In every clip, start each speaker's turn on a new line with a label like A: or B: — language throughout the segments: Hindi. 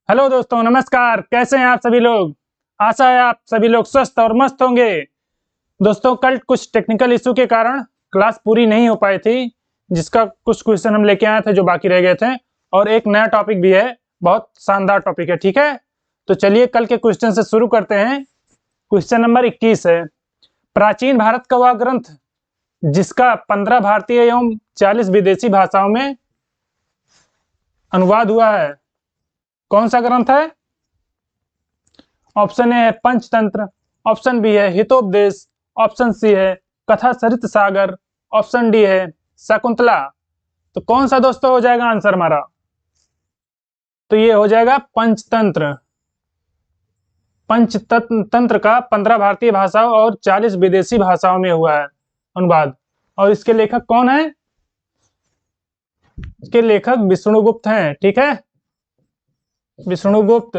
A: हेलो दोस्तों, नमस्कार। कैसे हैं आप सभी लोग। आशा है आप सभी लोग स्वस्थ और मस्त होंगे। दोस्तों, कल कुछ टेक्निकल इशू के कारण क्लास पूरी नहीं हो पाई थी, जिसका कुछ क्वेश्चन हम लेके आए थे जो बाकी रह गए थे, और एक नया टॉपिक भी है। बहुत शानदार टॉपिक है, ठीक है। तो चलिए कल के क्वेश्चन से शुरू करते हैं। क्वेश्चन नंबर 21 है, प्राचीन भारत का वह ग्रंथ जिसका 15 भारतीय एवं 40 विदेशी भाषाओं में अनुवाद हुआ है, कौन सा ग्रंथ है। ऑप्शन ए है पंचतंत्र, ऑप्शन बी है हितोपदेश, ऑप्शन सी है कथा सरित सागर, ऑप्शन डी है शकुंतला। तो कौन सा दोस्तों हो जाएगा आंसर हमारा। तो ये हो जाएगा पंचतंत्र। पंचतंत्र का 15 भारतीय भाषाओं और 40 विदेशी भाषाओं में हुआ है अनुवाद। और इसके लेखक कौन है। इसके लेखक विष्णुगुप्त हैं, ठीक है। विष्णुगुप्त।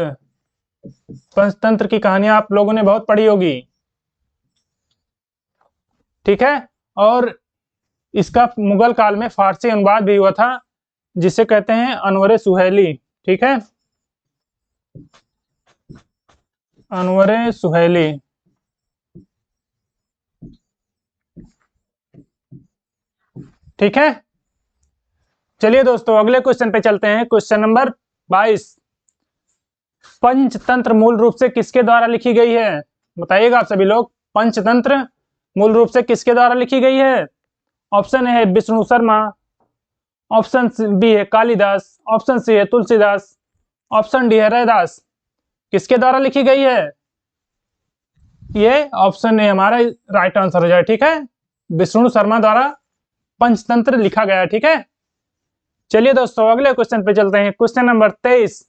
A: पंचतंत्र की कहानियां आप लोगों ने बहुत पढ़ी होगी, ठीक है। और इसका मुगल काल में फारसी अनुवाद भी हुआ था, जिसे कहते हैं अनवरे सुहेली, ठीक है। अनवरे सुहेली, ठीक है। चलिए दोस्तों अगले क्वेश्चन पे चलते हैं। क्वेश्चन नंबर 22, पंचतंत्र मूल रूप से किसके द्वारा लिखी गई है। बताइएगा आप सभी लोग, पंचतंत्र मूल रूप से किसके द्वारा लिखी गई है। ऑप्शन ए है विष्णु शर्मा, ऑप्शन बी है कालिदास, ऑप्शन सी है तुलसीदास, ऑप्शन डी है रैदास। किसके द्वारा लिखी गई है। ये ऑप्शन ए हमारा राइट आंसर हो जाए, ठीक है। विष्णु शर्मा द्वारा पंचतंत्र लिखा गया, ठीक है। चलिए दोस्तों अगले क्वेश्चन पे चलते हैं। क्वेश्चन नंबर 23,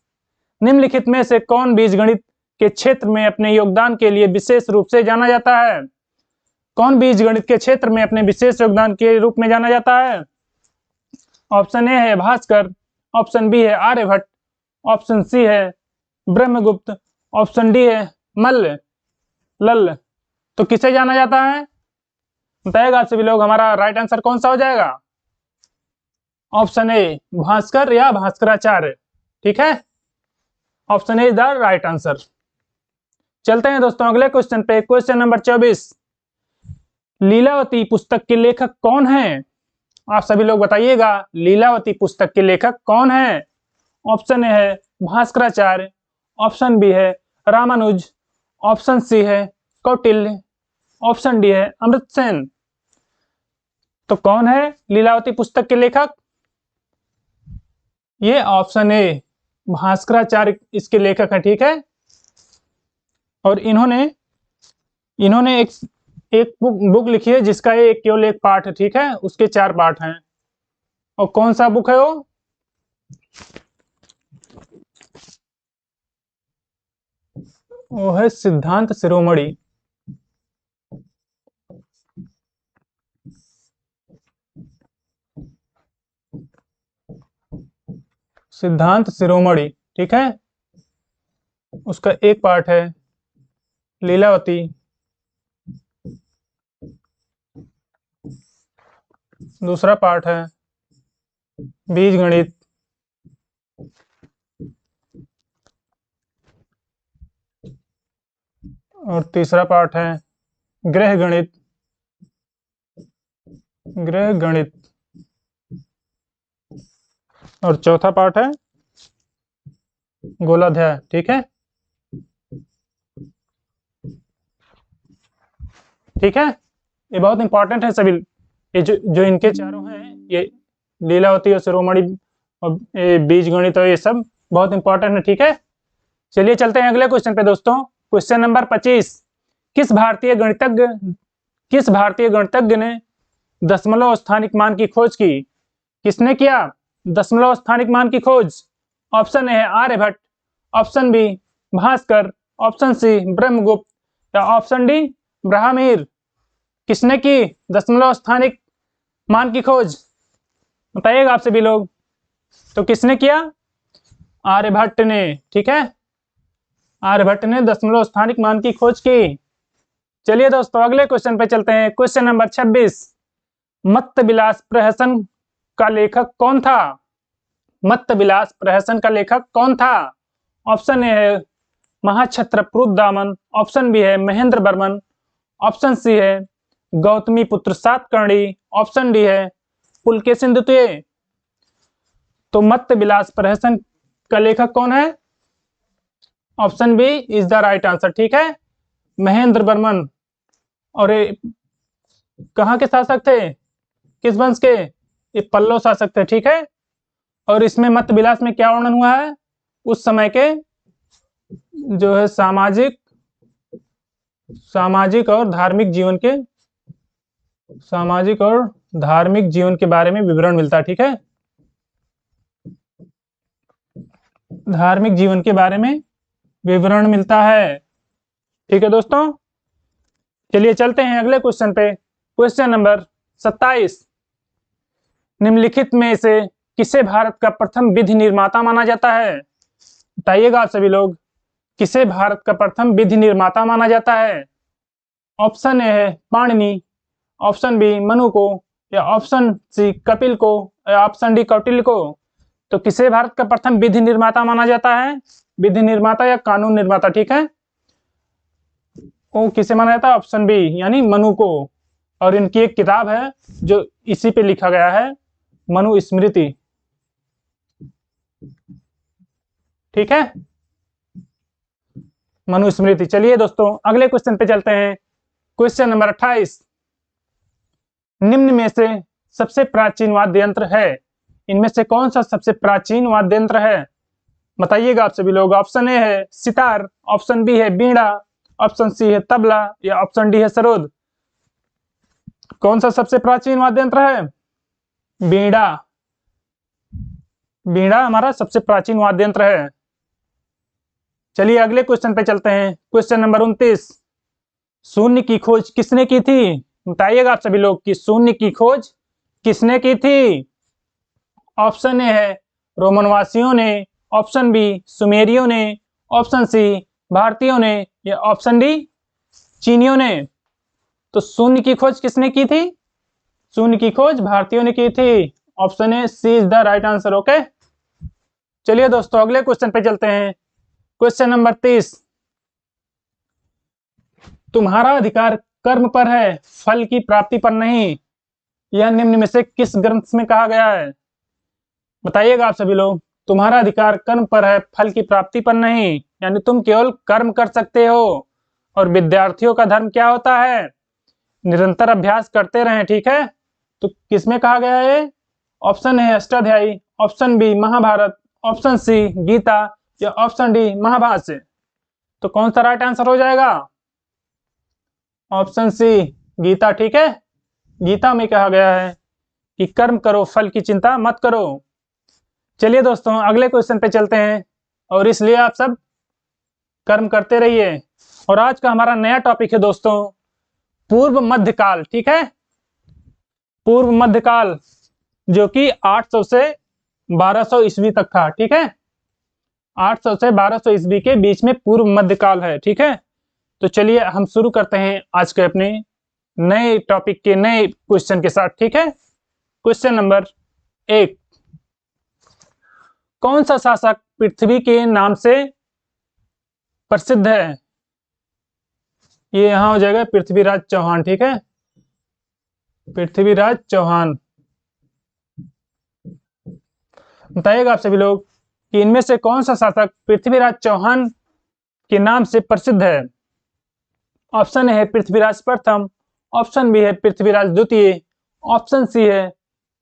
A: निम्नलिखित में से कौन बीजगणित के क्षेत्र में अपने योगदान के लिए विशेष रूप से जाना जाता है। कौन बीजगणित के क्षेत्र में अपने विशेष योगदान के रूप में जाना जाता है। ऑप्शन ए है भास्कर, ऑप्शन बी है आर्यभट्ट, ऑप्शन सी है ब्रह्मगुप्त, ऑप्शन डी है लल्ल। तो किसे जाना जाता है बताएगा आप सभी लोग। हमारा राइट आंसर कौन सा हो जाएगा। ऑप्शन ए भास्कर या भास्कराचार्य, ठीक है। Option A is the right answer. चलते हैं दोस्तों अगले क्वेश्चन पे। क्वेश्चन नंबर 24, लीलावती पुस्तक के लेखक कौन है। आप सभी लोग बताइएगा, लीलावती पुस्तक के लेखक कौन है। ऑप्शन ए है भास्कराचार्य, ऑप्शन बी है रामानुज, ऑप्शन सी है कौटिल्य, ऑप्शन डी है अमृतसेन। तो कौन है लीलावती पुस्तक के लेखक। ये ऑप्शन ए भास्कराचार्य इसके लेखक है, ठीक है। और इन्होंने एक बुक लिखी है जिसका ये केवल एक पार्ट है, ठीक है। उसके 4 पार्ट हैं। और कौन सा बुक है वो है सिद्धांत शिरोमणि। सिद्धांत शिरोमणि, ठीक है। उसका एक पार्ट है लीलावती, दूसरा पार्ट है बीजगणित, और तीसरा पार्ट है गृहगणित। और चौथा पार्ट है गोलाध्याय, ठीक है। ठीक है, ये बहुत इंपॉर्टेंट है सभी। ये जो इनके चारों हैं, ये लीलावती और शिरोमणि और बीजगणित और ये सब बहुत इंपॉर्टेंट है, ठीक है। चलिए चलते हैं अगले क्वेश्चन पे दोस्तों। क्वेश्चन नंबर 25, किस भारतीय गणितज्ञ ने दशमलव स्थानिक मान की खोज की। किसने किया दशमलव स्थानिक मान की खोज। ऑप्शन ए है Aryabhata, option B Bhaskar, option C Brahmagupta, या ऑप्शन डी ब्राह्मीर। किसने की दशमलव स्थानिक मान की खोज बताइएगा आप सभी लोग। तो किसने किया आर्यभट्ट ने, ठीक है। आर्यभट्ट ने दशमलव स्थानिक मान की खोज की। चलिए दोस्तों अगले क्वेश्चन पे चलते हैं। क्वेश्चन नंबर 26, मत्त विलास प्रहसन का लेखक कौन था। मत्त विलास प्रहसन का लेखक कौन था। ऑप्शन ए है महाक्षत्रपुरुदामन, ऑप्शन बी है महेंद्र वर्मन, ऑप्शन सी है गौतमी पुत्र सातकर्णी, ऑप्शन डी है पुलकेशिन द्वितीय। तो मत्स्य विलास प्रहसन का लेखक कौन है? Option B is the right answer. ठीक है, महेंद्र वर्मन। और ये कहाँ के शासक थे, किस वंश के? ये पल्लव शासक थे। ठीक है, और इसमें मत्स्य विलास में क्या वर्णन हुआ है? उस समय के जो है सामाजिक और धार्मिक जीवन के बारे में विवरण मिलता है। ठीक है, धार्मिक जीवन के बारे में विवरण मिलता है। ठीक है दोस्तों, चलिए चलते हैं अगले क्वेश्चन पे। क्वेश्चन नंबर 27, निम्नलिखित में से किसे भारत का प्रथम विधि निर्माता माना जाता है? बताइएगा आप सभी लोग, किसे भारत का प्रथम विधि निर्माता माना जाता है? ऑप्शन ए है पाणिनि, ऑप्शन बी मनु को, या ऑप्शन सी कपिल को, या ऑप्शन डी कौटिल्य को। तो किसे भारत का प्रथम विधि निर्माता माना जाता है? विधि निर्माता या कानून निर्माता। ठीक है, वो किसे माना जाता है? ऑप्शन बी यानी मनु को। और इनकी एक किताब है जो इसी पे लिखा गया है, मनुस्मृति। ठीक है, मनुस्मृति। चलिए दोस्तों अगले क्वेश्चन पे चलते हैं। क्वेश्चन नंबर 28, निम्न में से सबसे प्राचीन वाद्य यंत्र है? इनमें से कौन सा सबसे प्राचीन वाद्य यंत्र है? बताइएगा आप सभी लोग। ऑप्शन ए है सितार, ऑप्शन बी है वीणा, ऑप्शन सी है तबला, या ऑप्शन डी है सरोद। कौन सा सबसे प्राचीन वाद्य यंत्र है? वीणा। वीणा हमारा सबसे प्राचीन वाद्य यंत्र है। चलिए अगले क्वेश्चन पे चलते हैं। क्वेश्चन नंबर 29, शून्य की खोज किसने की थी? बताइएगा आप सभी लोग कि शून्य की खोज किसने की थी? ऑप्शन ए है रोमनवासियों ने, ऑप्शन बी सुमेरियों ने, ऑप्शन सी भारतीयों ने, या ऑप्शन डी चीनियों ने। तो शून्य की खोज किसने की थी? शून्य की खोज भारतीयों ने की थी। Option A C is the right answer. Okay, चलिए दोस्तों अगले क्वेश्चन पे चलते हैं। क्वेश्चन नंबर 30, तुम्हारा अधिकार कर्म पर है, फल की प्राप्ति पर नहीं। यह निम्न में से किस ग्रंथ में कहा गया है? बताइएगा आप सभी लोग। तुम्हारा अधिकार कर्म पर है, फल की प्राप्ति पर नहीं, यानी तुम केवल कर्म कर सकते हो। और विद्यार्थियों का धर्म क्या होता है? निरंतर अभ्यास करते रहें। ठीक है, तो किसमें कहा गया है? ऑप्शन है Ashtadhyayi, option B Mahabharata, option C Gita, या ऑप्शन डी महाभाष्य। तो कौन सा राइट आंसर हो जाएगा? Option C Gita. ठीक है, गीता में कहा गया है कि कर्म करो, फल की चिंता मत करो। चलिए दोस्तों अगले क्वेश्चन पे चलते हैं, और इसलिए आप सब कर्म करते रहिए। और आज का हमारा नया टॉपिक है दोस्तों पूर्व मध्यकाल। ठीक है, पूर्व मध्यकाल जो कि 800 से 1200 ईस्वी तक था। ठीक है, 800 से 1200 ईस्वी के बीच में पूर्व मध्यकाल है। ठीक है, तो चलिए हम शुरू करते हैं आज के अपने नए टॉपिक के नए क्वेश्चन के साथ। ठीक है, क्वेश्चन नंबर 1, कौन सा शासक पृथ्वी के नाम से प्रसिद्ध है? ये यहां हो जाएगा पृथ्वीराज चौहान। ठीक है, पृथ्वीराज चौहान। बताइएगा आप सभी लोग कि इनमें से कौन सा शासक पृथ्वीराज चौहान के नाम से प्रसिद्ध है? ऑप्शन है पृथ्वीराज प्रथम, ऑप्शन बी है पृथ्वीराज द्वितीय, ऑप्शन सी है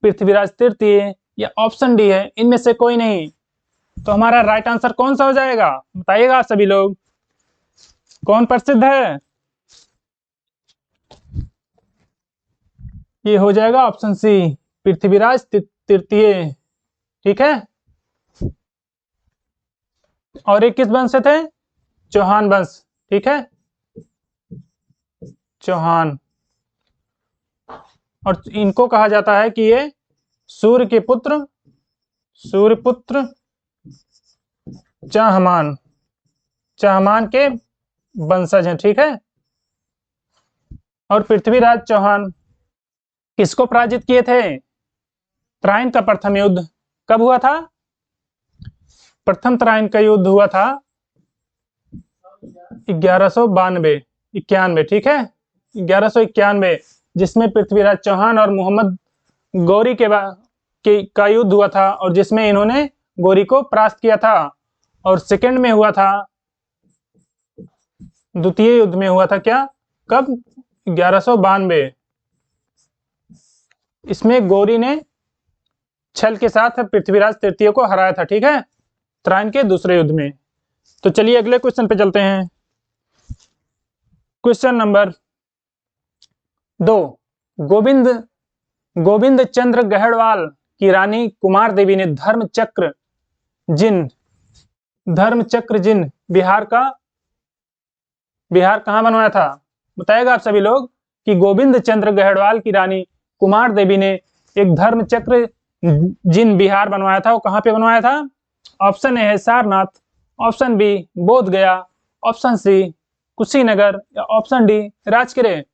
A: पृथ्वीराज तृतीय, या ऑप्शन डी है इनमें से कोई नहीं। तो हमारा राइट आंसर कौन सा हो जाएगा? बताइएगा सभी लोग, कौन प्रसिद्ध है? ये हो जाएगा ऑप्शन सी पृथ्वीराज तृतीय। ठीक है, और ये किस वंश से थे? चौहान वंश। ठीक है, चौहान। और इनको कहा जाता है कि ये सूर्य पुत्र चाहमान के वंशज हैं। ठीक है, और पृथ्वीराज चौहान किसको पराजित किए थे? त्राइन का प्रथम युद्ध कब हुआ था? प्रथम तराइन का युद्ध हुआ था 1191, ठीक है, 1191, जिसमें पृथ्वीराज चौहान और मोहम्मद गौरी का युद्ध हुआ था, और जिसमें इन्होंने गौरी को परास्त किया था। और सेकंड में हुआ था, द्वितीय युद्ध में हुआ था क्या, कब, 1192, इसमें गौरी ने छल के साथ पृथ्वीराज तृतीय को हराया था, ठीक है, तराइन के दूसरे युद्ध में। तो चलिए अगले क्वेश्चन पे चलते हैं। क्वेश्चन नंबर 2, गोविंद चंद्र गहड़वाल की रानी कुमार देवी ने धर्मचक्र जिन बिहार कहाँ बनवाया था? बताएगा आप सभी लोग कि गोविंद चंद्र गहड़वाल की रानी कुमार देवी ने एक धर्मचक्र जिन बिहार बनवाया था, वो कहाँ पे बनवाया था? ऑप्शन ए है सारनाथ, ऑप्शन बी बोध गया, ऑप्शन सी कुशीनगर, या ऑप्शन डी राजगिरे।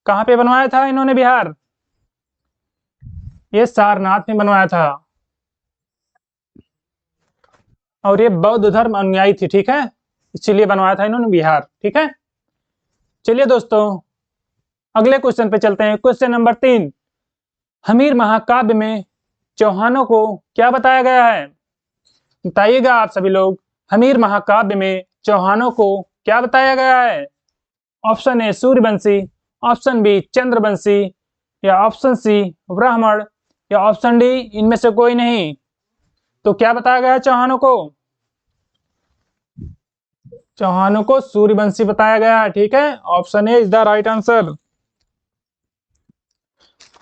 A: कहाँ पे बनवाया था इन्होंने बिहार? ये सारनाथ में बनवाया था, और ये बौद्ध धर्म अनुयायी थी, ठीक है, इसलिए बनवाया था इन्होंने बिहार, ठीक है। चलिए दोस्तों अगले क्वेश्चन पे चलते हैं। क्वेश्चन नंबर 3, हमीर महाकाव्य में चौहानों को क्या बताया गया है? बताइएगा आप सभी लोग, हमीर महाकाव्य में चौहानों को क्या बताया गया है? Option A Suryavanshi, option B Chandravanshi, या ऑप्शन सी ब्राह्मण, या ऑप्शन डी इनमें से कोई नहीं। तो क्या बताया गया है चौहानों को? चौहानों को सूर्यवंशी बताया गया है, ठीक है, option A is the right answer.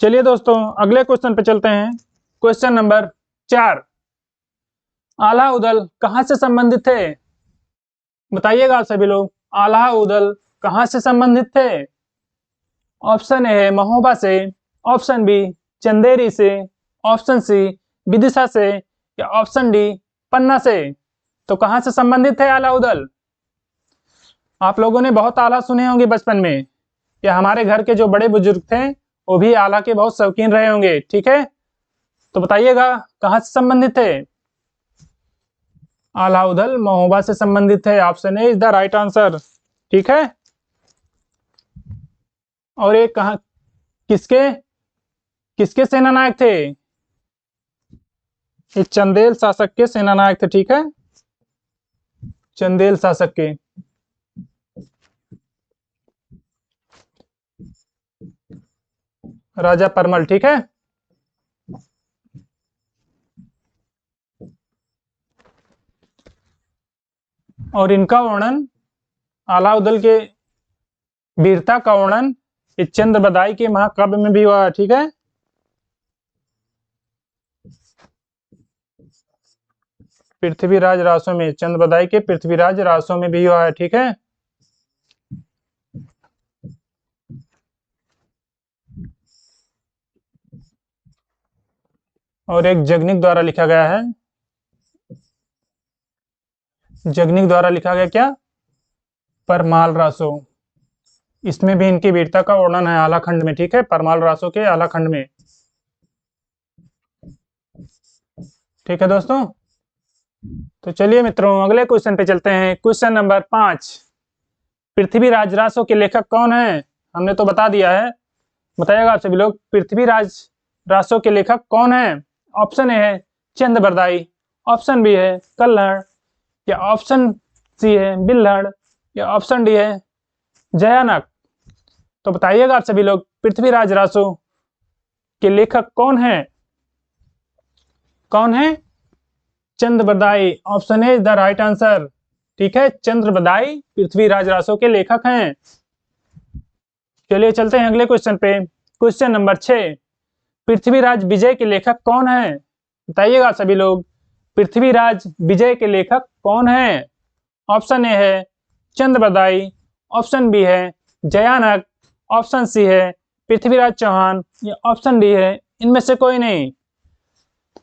A: चलिए दोस्तों अगले क्वेश्चन पे चलते हैं। क्वेश्चन नंबर 4, आल्हा उदल कहां से संबंधित थे? बताइएगा आप सभी लोग, आल्हा उदल कहां से संबंधित थे? ऑप्शन ए है महोबा से, ऑप्शन बी चंदेरी से, ऑप्शन सी विदिशा से, या ऑप्शन डी पन्ना से। तो कहां से संबंधित थे आल्हा उदल? आप लोगों ने बहुत आला सुने होंगे बचपन में, या हमारे घर के जो बड़े बुजुर्ग थे वो भी आला के बहुत शौकीन रहे होंगे, ठीक है। तो बताइएगा कहां से संबंधित थे? आल्हा उदल महोबा से संबंधित है, option A is the right answer, ठीक है। और ये कहा किसके सेनानायक थे? ये चंदेल शासक के सेनानायक थे, ठीक है, चंदेल शासक के। राजा परमल, ठीक है। और इनका वर्णन, आल्हा उदल के वीरता का वर्णन इस चंद्रबदाई के महाकाव्य में भी हुआ है, ठीक है। पृथ्वीराज रासों में, चंद्रबदाई के पृथ्वीराज रासों में भी हुआ है, ठीक है। और एक जगनिक द्वारा लिखा गया है, जगनिक द्वारा लिखा गया क्या? परमाल रासो, इसमें भी इनकी वीरता का वर्णन है आला खंड में, ठीक है, परमाल रासो के आला खंड में, ठीक है दोस्तों। तो चलिए मित्रों अगले क्वेश्चन पे चलते हैं। क्वेश्चन नंबर 5, पृथ्वीराज रासो के लेखक कौन है? हमने तो बता दिया है, बताइएगा आप सभी लोग, पृथ्वीराज रासो के लेखक कौन है? ऑप्शन ए है चंद्रबरदाई, ऑप्शन बी है कल्हड़, या ऑप्शन सी है बिल्हड़, या ऑप्शन डी है जयानक। तो बताइएगा आप सभी लोग, पृथ्वीराज रासो के लेखक कौन है? कौन है? Chand Bardai, option A is the right answer, ठीक है, चंद्रबरदाई पृथ्वीराज रासो के लेखक हैं। चलिए चलते हैं अगले क्वेश्चन पे। क्वेश्चन नंबर 6, पृथ्वीराज विजय के लेखक कौन है? बताइएगा सभी लोग, पृथ्वीराज विजय के लेखक कौन है? ऑप्शन ए है चंद्रबरदाई, ऑप्शन बी है जयानक, ऑप्शन सी है पृथ्वीराज चौहान, या ऑप्शन डी है इनमें से कोई नहीं।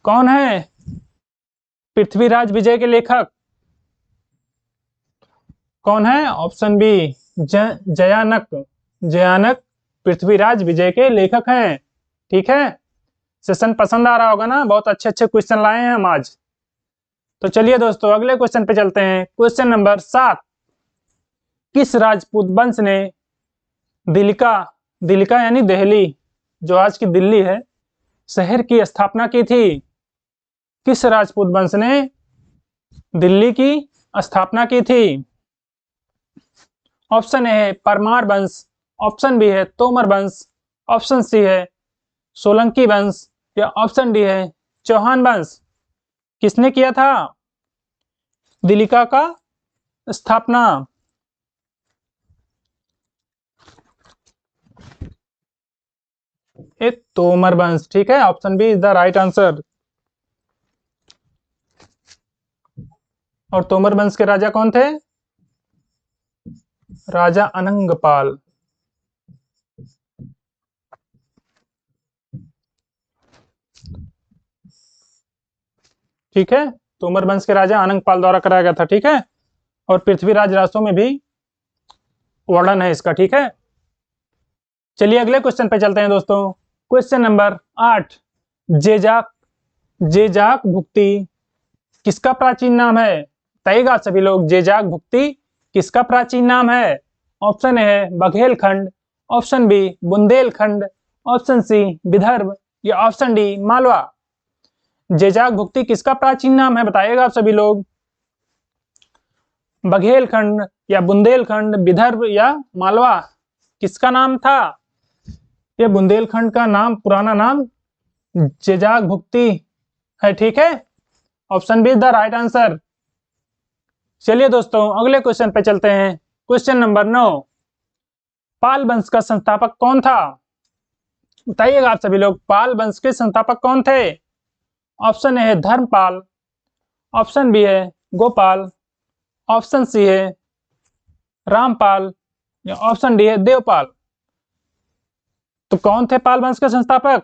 A: कौन है पृथ्वीराज विजय के लेखक? कौन है? ऑप्शन बी जयानक, जयानक पृथ्वीराज विजय के लेखक हैं, ठीक है। सेशन पसंद आ रहा होगा ना, बहुत अच्छे अच्छे क्वेश्चन लाए हैं हम आज। तो चलिए दोस्तों अगले क्वेश्चन पे चलते हैं। क्वेश्चन नंबर 7, किस राजपूत वंश ने दिल्लिका दिल्लिका यानी दिल्ली, जो आज की दिल्ली है, शहर की स्थापना की थी? किस राजपूत वंश ने दिल्ली की स्थापना की थी? ऑप्शन ए है परमार वंश, ऑप्शन बी है तोमर वंश, ऑप्शन सी है सोलंकी वंश या ऑप्शन डी है चौहान वंश। किसने किया था दिल्लिका का स्थापना? ए तोमर वंश, ठीक है, option B is the right answer. और तोमर वंश के राजा कौन थे? राजा अनंगपाल। ठीक है, तोमर वंश के राजा अनंगपाल द्वारा कराया गया था। ठीक है, और पृथ्वीराज रासों में भी वर्णन है इसका। ठीक है, चलिए अगले क्वेश्चन पे चलते हैं दोस्तों। क्वेश्चन नंबर 8, जेजाक जेजाक भुक्ति किसका प्राचीन नाम है? बताइएगा सभी लोग, जेजाक भुक्ति किसका प्राचीन नाम है? ऑप्शन ए है Baghelkhand, option B Bundelkhand, option C Vidarbha या ऑप्शन डी मालवा। जेजाक भुक्ति किसका प्राचीन नाम है? बताइएगा आप सभी लोग। बघेलखंड या बुंदेलखंड, विदर्भ या मालवा, किसका नाम था? ये बुंदेलखंड का नाम, पुराना नाम जेजाक भुक्ति है। ठीक है, option B is the right answer. चलिए दोस्तों अगले क्वेश्चन पे चलते हैं। क्वेश्चन नंबर 9, पाल वंश का संस्थापक कौन था? बताइएगा आप सभी लोग, पाल वंश के संस्थापक कौन थे? ऑप्शन ए है धर्मपाल, ऑप्शन बी है गोपाल, ऑप्शन सी है रामपाल या ऑप्शन डी है देवपाल। तो कौन थे पाल वंश के संस्थापक?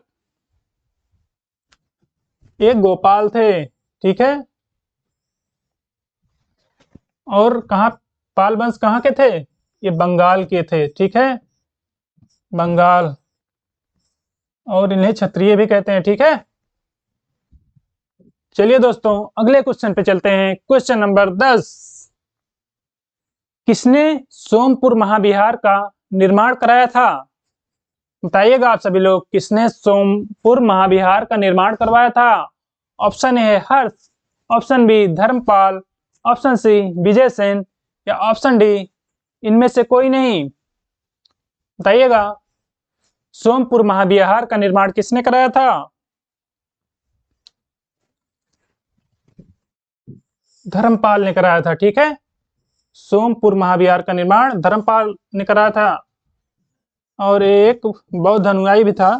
A: एक गोपाल थे, ठीक है, और कहा पाल वंश कहाँ के थे? ये बंगाल के थे। ठीक है, बंगाल, और इन्हें क्षत्रिय भी कहते हैं। ठीक है, चलिए दोस्तों अगले क्वेश्चन पे चलते हैं। क्वेश्चन नंबर 10, किसने सोमपुर महाविहार का निर्माण कराया था? बताइएगा आप सभी लोग, किसने सोमपुर महाविहार का निर्माण करवाया था? ऑप्शन ए है Harsh, option B Dharampal, option C Vijay Sen या ऑप्शन डी इनमें से कोई नहीं। बताइएगा, सोमपुर महाविहार का निर्माण किसने कराया था? धर्मपाल ने कराया था। ठीक है, सोमपुर महाविहार का निर्माण धर्मपाल ने कराया था, और एक बौद्ध अनुयायी भी था,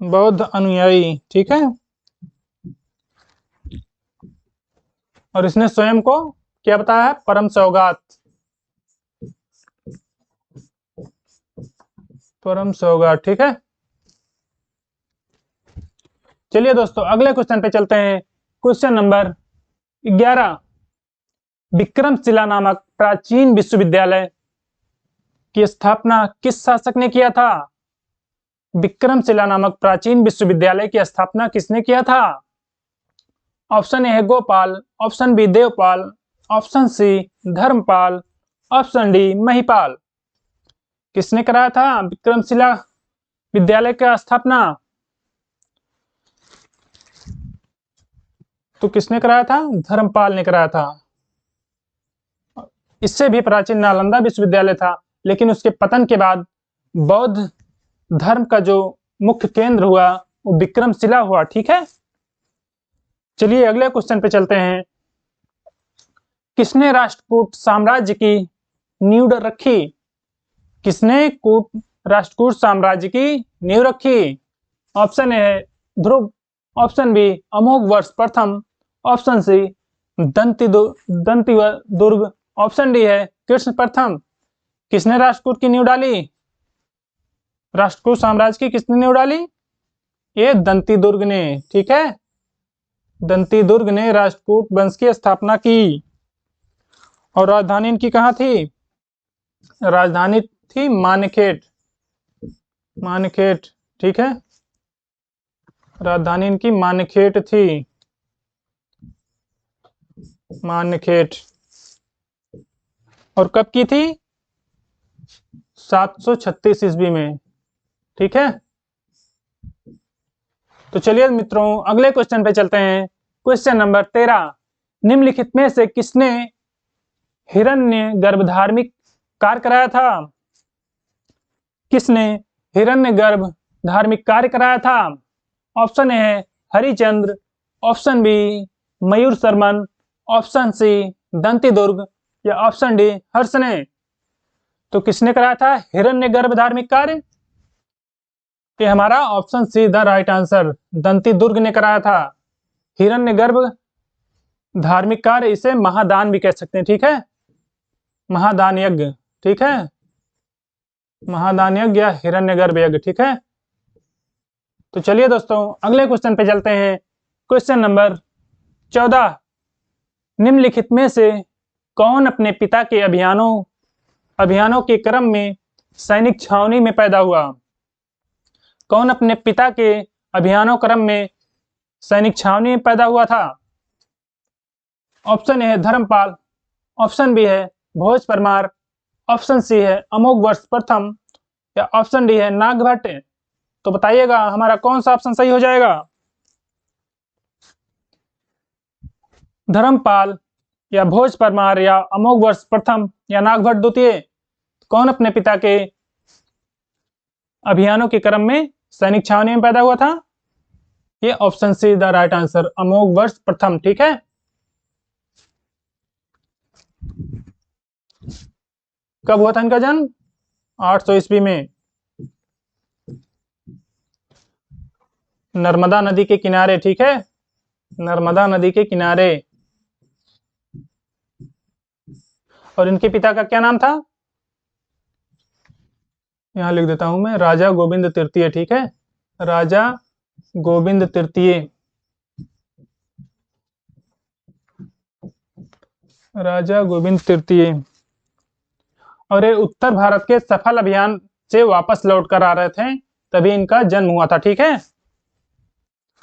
A: बौद्ध अनुयायी। ठीक है, और इसने स्वयं को क्या बताया? परम सौगात, परम सौगात। ठीक है, चलिए दोस्तों अगले क्वेश्चन पे चलते हैं। क्वेश्चन नंबर 11, विक्रमशिला नामक प्राचीन विश्वविद्यालय की स्थापना किस शासक ने किया था? विक्रमशिला नामक प्राचीन विश्वविद्यालय की स्थापना किसने किया था? ऑप्शन ए है Gopal, option B Devpal, option C Dharmapal, option D Mahipal. किसने कराया था विक्रमशिला विद्यालय का स्थापना? तो किसने कराया था? धर्मपाल ने कराया था। इससे भी प्राचीन नालंदा विश्वविद्यालय था, लेकिन उसके पतन के बाद बौद्ध धर्म का जो मुख्य केंद्र हुआ वो विक्रमशिला हुआ। ठीक है, चलिए अगले क्वेश्चन पे चलते हैं। किसने राष्ट्रकूट साम्राज्य की नींव रखी? किसने राष्ट्रकूट साम्राज्य की नींव रखी? ऑप्शन ए है ध्रुव, ऑप्शन बी अमोघवर्ष प्रथम, ऑप्शन सी दंती दुर्ग, ऑप्शन डी है कृष्ण प्रथम। किसने राष्ट्रकूट की नींव डाली? राष्ट्रकूट साम्राज्य की किसने नींव डाली? ये दंती दुर्ग ने। ठीक है, दंती दुर्ग ने राष्ट्रकूट वंश की स्थापना की। और राजधानी इनकी कहाँ थी? राजधानी थी मानखेट, मानखेट। ठीक है, राजधानी इनकी मानखेट थी, मानखेट। और कब की थी? 736 ईस्वी में। ठीक है, तो चलिए मित्रों अगले क्वेश्चन पे चलते हैं। क्वेश्चन नंबर 13, निम्नलिखित में से किसने हिरण्यगर्भ धार्मिक कार्य कराया था? किसने हिरण्यगर्भ धार्मिक कार्य कराया था? ऑप्शन ए है हरिचंद्र, ऑप्शन बी मयूर शर्मन, ऑप्शन सी दंती दुर्ग या ऑप्शन डी हर्ष ने। तो किसने कराया था हिरण्यगर्भ धार्मिक कार्य? ये हमारा option C the right answer, Danti Durg ने कराया था हिरण्यगर्भ धार्मिक कार्य। इसे महादान भी कह सकते हैं। ठीक है, महादान यज्ञ। ठीक है, महादान यज्ञ या हिरण्यगर्भ यज्ञ। ठीक है, तो चलिए दोस्तों अगले क्वेश्चन पे चलते हैं। क्वेश्चन नंबर 14, निम्नलिखित में से कौन अपने पिता के अभियानों के क्रम में सैनिक छावनी में पैदा हुआ? कौन अपने पिता के अभियानों क्रम में सैनिक छावनी में पैदा हुआ था? ऑप्शन ए है धर्मपाल, ऑप्शन बी है भोज परमार, ऑप्शन सी है अमोघवर्ष प्रथम या ऑप्शन डी है नागभट्ट। तो बताइएगा हमारा कौन सा ऑप्शन सही हो जाएगा? धर्मपाल या भोज परमार या अमोघवर्ष प्रथम या नागभट्ट द्वितीय, कौन अपने पिता के अभियानों के क्रम में सैनिक छावनी में पैदा हुआ था? ये option C the right answer, Amoghavarsha प्रथम। ठीक है, कब हुआ था इनका जन्म? 800 ईस्वी में, नर्मदा नदी के किनारे। ठीक है, नर्मदा नदी के किनारे। और इनके पिता का क्या नाम था? यहां लिख देता हूं मैं, राजा गोविंद तृतीय। ठीक है, राजा गोविंद तृतीय, राजा गोविंद तृतीय। और ये उत्तर भारत के सफल अभियान से वापस लौट कर आ रहे थे, तभी इनका जन्म हुआ था। ठीक है,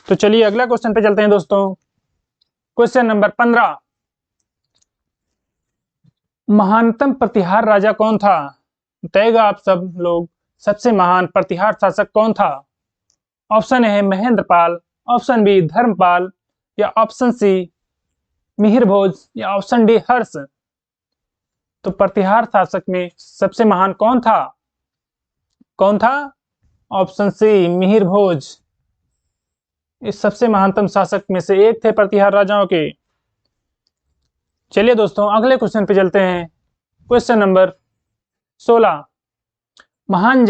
A: तो चलिए अगला क्वेश्चन पे चलते हैं दोस्तों। क्वेश्चन नंबर 15, महानतम प्रतिहार राजा कौन था? बताइएगा आप सब लोग, सबसे महान प्रतिहार शासक कौन था? ऑप्शन ए है महेंद्रपाल, ऑप्शन बी धर्मपाल या ऑप्शन सी मिहिर भोज या ऑप्शन डी हर्ष। तो प्रतिहार शासक में सबसे महान कौन था? कौन था? ऑप्शन सी मिहिर भोज, इस सबसे महानतम शासक में से एक थे प्रतिहार राजाओं के। चलिए दोस्तों अगले क्वेश्चन पे चलते हैं। क्वेश्चन नंबर 16, महान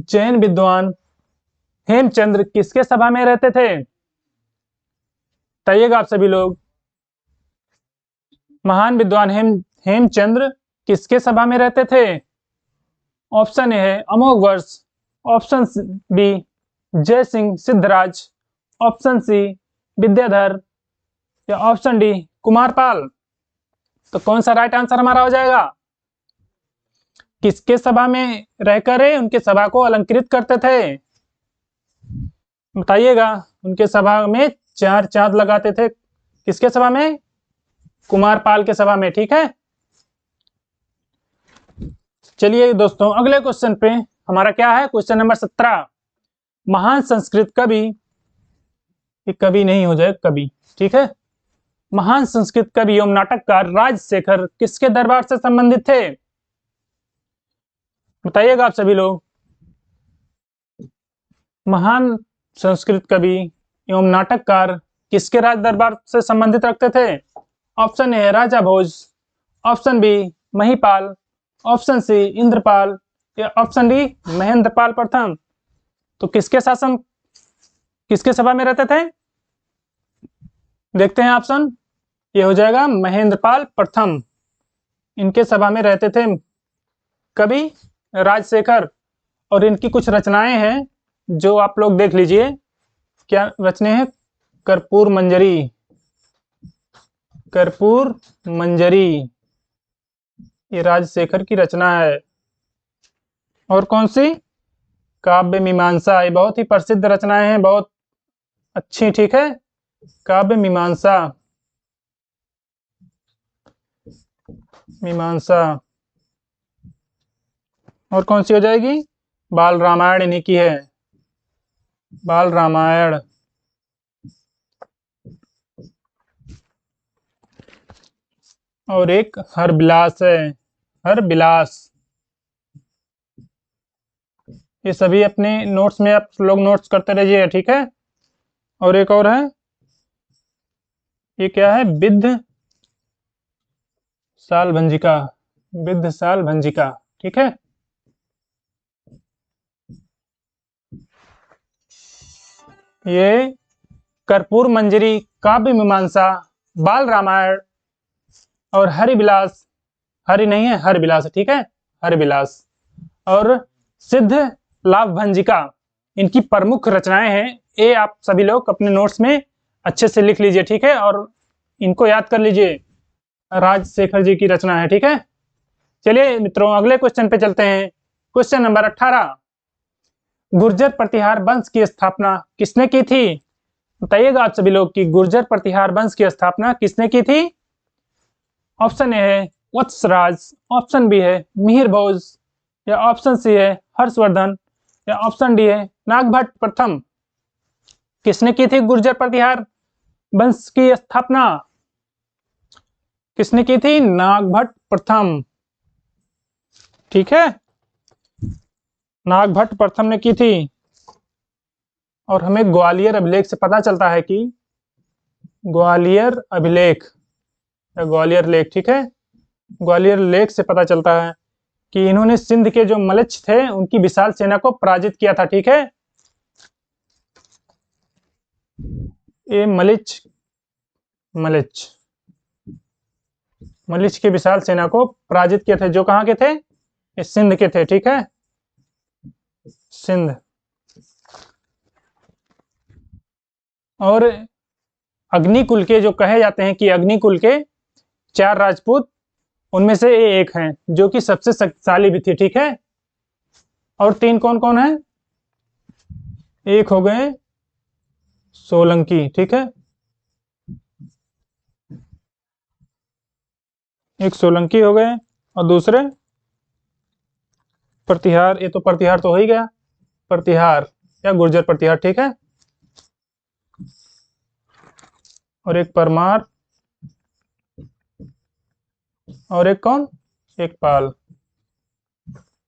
A: जैन विद्वान हेमचंद्र किसके सभा में रहते थे? बताइएगा आप सभी लोग, महान विद्वान हेमचंद्र किसके सभा में रहते थे? ऑप्शन ए है अमोघवर्ष, ऑप्शन बी जय सिंह सिद्धराज, ऑप्शन सी विद्याधर या ऑप्शन डी कुमारपाल। तो कौन सा राइट आंसर हमारा हो जाएगा? किसके सभा में रहकर उनके सभा को अलंकृत करते थे? बताइएगा, उनके सभा में 4 चांद लगाते थे। किसके सभा में? कुमारपाल के सभा में। ठीक है, चलिए दोस्तों अगले क्वेश्चन पे हमारा क्या है? क्वेश्चन नंबर 17, महान संस्कृत कवि, ये कवि नहीं हो जाए कवि। ठीक है, महान संस्कृत कवि एवं नाटककार राजशेखर किसके दरबार से संबंधित थे? बताइएगा आप सभी लोग, महान संस्कृत कवि एवं नाटककार किसके राज दरबार से संबंधित रखते थे? Option A Raja Bhoj, option B Mahipal, option C Indrapal या ऑप्शन डी महेंद्रपाल प्रथम। तो किसके सभा में रहते थे? देखते हैं ऑप्शन, ये हो जाएगा महेंद्रपाल प्रथम, इनके सभा में रहते थे कवि राजशेखर। और इनकी कुछ रचनाएं हैं जो आप लोग देख लीजिए, क्या रचने हैं? कर्पूर मंजरी, कर्पूर मंजरी ये राजशेखर की रचना है। और कौन सी? काव्य मीमांसा, ये बहुत ही प्रसिद्ध रचनाएं हैं, बहुत अच्छी, ठीक है। काव्य मीमांसा, मीमांसा। और कौन सी हो जाएगी? बाल रामायण इन्हीं की है, बाल रामायण। और एक हरविलास है, हरविलास। ये सभी अपने नोट्स में आप लोग नोट्स करते रहिए, ठीक है। और एक और है, ये क्या है? विद्ध साल भंजिका, विद्ध साल भंजिका, ठीक है। ये कर्पूर मंजरी, काव्य मीमांसा, बाल रामायण और हरिविलास, हरि नहीं है, हरविलास, ठीक है, हरविलास और सिद्ध लाभ भंजिका, इनकी प्रमुख रचनाएं हैं। ये आप सभी लोग अपने नोट्स में अच्छे से लिख लीजिए, ठीक है, और इनको याद कर लीजिए। राजशेखर जी की रचना है, ठीक है। चलिए मित्रों, अगले क्वेश्चन पे चलते हैं। क्वेश्चन नंबर 18, गुर्जर प्रतिहार वंश की स्थापना किसने की थी? बताइएगा आप सभी लोग कि गुर्जर प्रतिहार वंश की स्थापना किसने की थी? ऑप्शन ए है वत्सराज, ऑप्शन बी है मिहिर भोज, या ऑप्शन सी है हर्षवर्धन, या ऑप्शन डी है नागभट्ट प्रथम। किसने की थी गुर्जर प्रतिहार वंश की स्थापना? किसने की थी? नागभट्ट प्रथम, ठीक है, नागभट्ट प्रथम ने की थी। और हमें ग्वालियर अभिलेख से पता चलता है कि ग्वालियर अभिलेख या ग्वालियर लेख, ठीक है, ग्वालियर लेख से पता चलता है कि इन्होंने सिंध के जो मलिच्छ थे उनकी विशाल सेना को पराजित किया था, ठीक है। ये मलिच्छ मलिच्छ मलिच्छ की विशाल सेना को पराजित किए थे, जो कहाँ के थे? ये सिंध के थे, ठीक है, सिंध। और अग्निकुल के जो कहे जाते हैं कि अग्निकुल के 4 राजपूत, उनमें से ये एक हैं जो कि सबसे शक्तिशाली भी थे, ठीक है। और 3 कौन कौन है? एक हो गए सोलंकी, ठीक है, एक सोलंकी हो गए, और दूसरे प्रतिहार, ये तो प्रतिहार तो हो ही गया, प्रतिहार या गुर्जर प्रतिहार, ठीक है। और एक परमार, और एक कौन? एक पाल,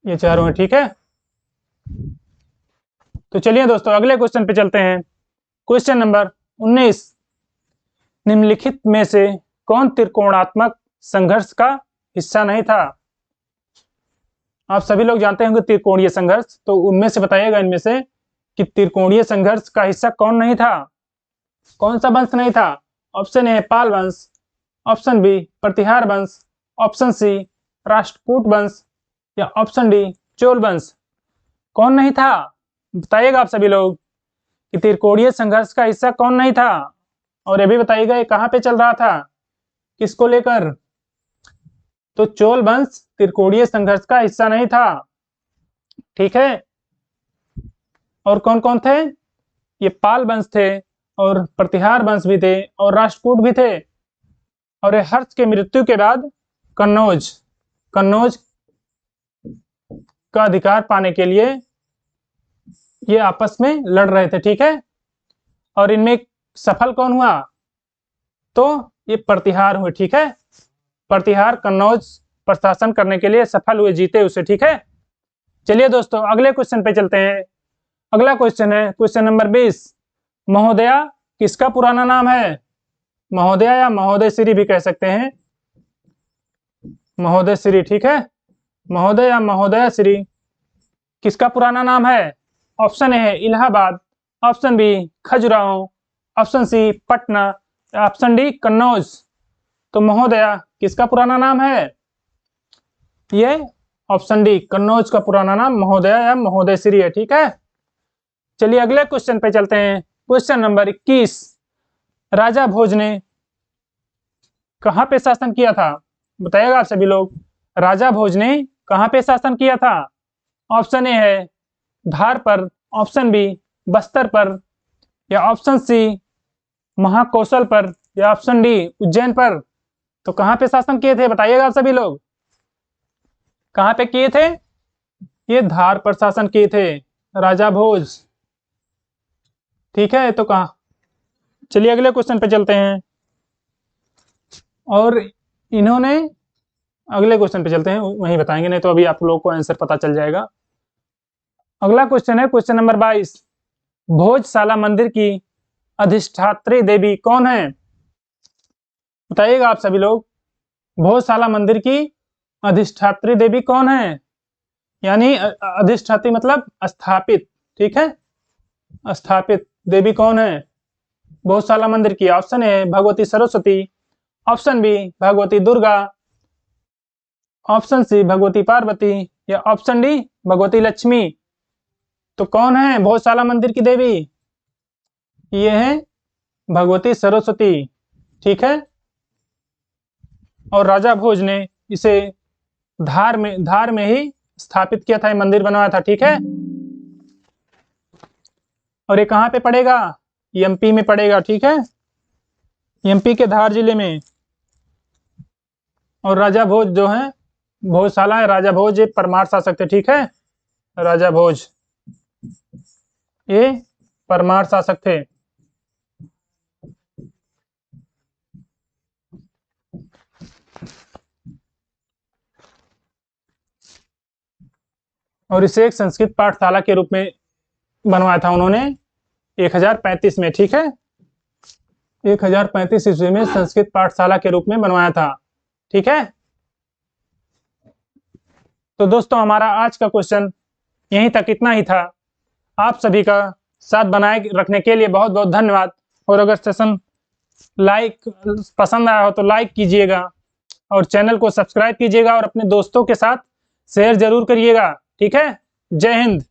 A: ये चारों हैं, ठीक है। तो चलिए दोस्तों, अगले क्वेश्चन पे चलते हैं। क्वेश्चन नंबर 19, निम्नलिखित में से कौन त्रिकोणात्मक संघर्ष का हिस्सा नहीं था? आप सभी लोग जानते होंगे त्रिकोणीय संघर्ष, तो उनमें से बताइएगा इनमें से कि त्रिकोणीय संघर्ष का हिस्सा कौन नहीं था? कौन सा वंश नहीं था? ऑप्शन ए पाल वंश, ऑप्शन बी प्रतिहार वंश, ऑप्शन सी राष्ट्रकूट वंश, या ऑप्शन डी चोल वंश। कौन नहीं था? बताइएगा आप सभी लोग कि त्रिकोणीय संघर्ष का हिस्सा कौन नहीं था। और ये भी बताइएगा ये कहाँ पे चल रहा था, किसको लेकर? तो चोल वंश त्रिकोणीय संघर्ष का हिस्सा नहीं था, ठीक है। और कौन कौन थे? ये पाल वंश थे, और प्रतिहार वंश भी थे, और राष्ट्रकूट भी थे। और ये हर्ष के मृत्यु के बाद कन्नौज कन्नौज का अधिकार पाने के लिए ये आपस में लड़ रहे थे, ठीक है। और इनमें सफल कौन हुआ? तो ये प्रतिहार हुए, ठीक है, प्रतिहार कन्नौज प्रशासन करने के लिए सफल हुए, जीते उसे, ठीक है। चलिए दोस्तों, अगले क्वेश्चन पे चलते हैं। अगला क्वेश्चन है क्वेश्चन नंबर 20, महोदया किसका पुराना नाम है? महोदया या महोदय श्री भी कह सकते हैं, महोदय श्री, ठीक है, महोदय या महोदया श्री किसका पुराना नाम है? ऑप्शन ए है Allahabad, option B Khajuraho, option C Patna, option D Kannauj. तो महोदया किसका पुराना नाम है? ये ऑप्शन डी कन्नौज का पुराना नाम महोदया या महोदय श्री है, ठीक है। चलिए अगले क्वेश्चन पे चलते हैं। क्वेश्चन नंबर 21, राजा भोज ने कहाँ पे शासन किया था? बताइएगा आप सभी लोग, राजा भोज ने कहाँ पे शासन किया था? ऑप्शन ए है धार पर, ऑप्शन बी बस्तर पर, या ऑप्शन सी महाकौशल पर, या ऑप्शन डी उज्जैन पर। तो कहां पे शासन किए थे बताइएगा आप सभी लोग, कहां पे किए थे? ये धार पर शासन किए थे राजा भोज। ठीक है, तो कहा, चलिए अगले क्वेश्चन पे चलते हैं। और इन्होंने, अगले क्वेश्चन पे चलते हैं, वहीं बताएंगे, नहीं तो अभी आप लोगों को आंसर पता चल जाएगा। अगला क्वेश्चन है क्वेश्चन नंबर 22। भोजशाला मंदिर की अधिष्ठात्री देवी कौन है? बताइएगा आप सभी लोग, भोजशाला मंदिर की अधिष्ठात्री देवी कौन है? यानी अधिष्ठात्री मतलब स्थापित, ठीक है, स्थापित देवी कौन है भोजशाला मंदिर की? Option A Bhagwati Saraswati, option B Bhagwati Durga, option C Bhagwati Parvati, या ऑप्शन डी भगवती लक्ष्मी। तो कौन है भोजशाला मंदिर की देवी? ये है भगवती सरस्वती। ठीक है, और राजा भोज ने इसे धार में ही स्थापित किया था, ये मंदिर बनवाया था। ठीक है, और ये कहाँ पे पड़ेगा? एमपी में पड़ेगा। ठीक है, एमपी के धार जिले में। और राजा भोज जो है, भोजशाला है, राजा भोज ये परमार शासक थे। ठीक है, राजा भोज ये परमार शासक थे। और इसे एक संस्कृत पाठशाला के रूप में बनवाया था उन्होंने 1035 में। ठीक है, 1035 ईस्वी में संस्कृत पाठशाला के रूप में बनवाया था। ठीक है, तो दोस्तों हमारा आज का क्वेश्चन यहीं तक इतना ही था। आप सभी का साथ बनाए रखने के लिए बहुत बहुत धन्यवाद। और अगर सेशन पसंद आया हो तो लाइक कीजिएगा, और चैनल को सब्सक्राइब कीजिएगा, और अपने दोस्तों के साथ शेयर जरूर करिएगा। ठीक है, जय हिंद।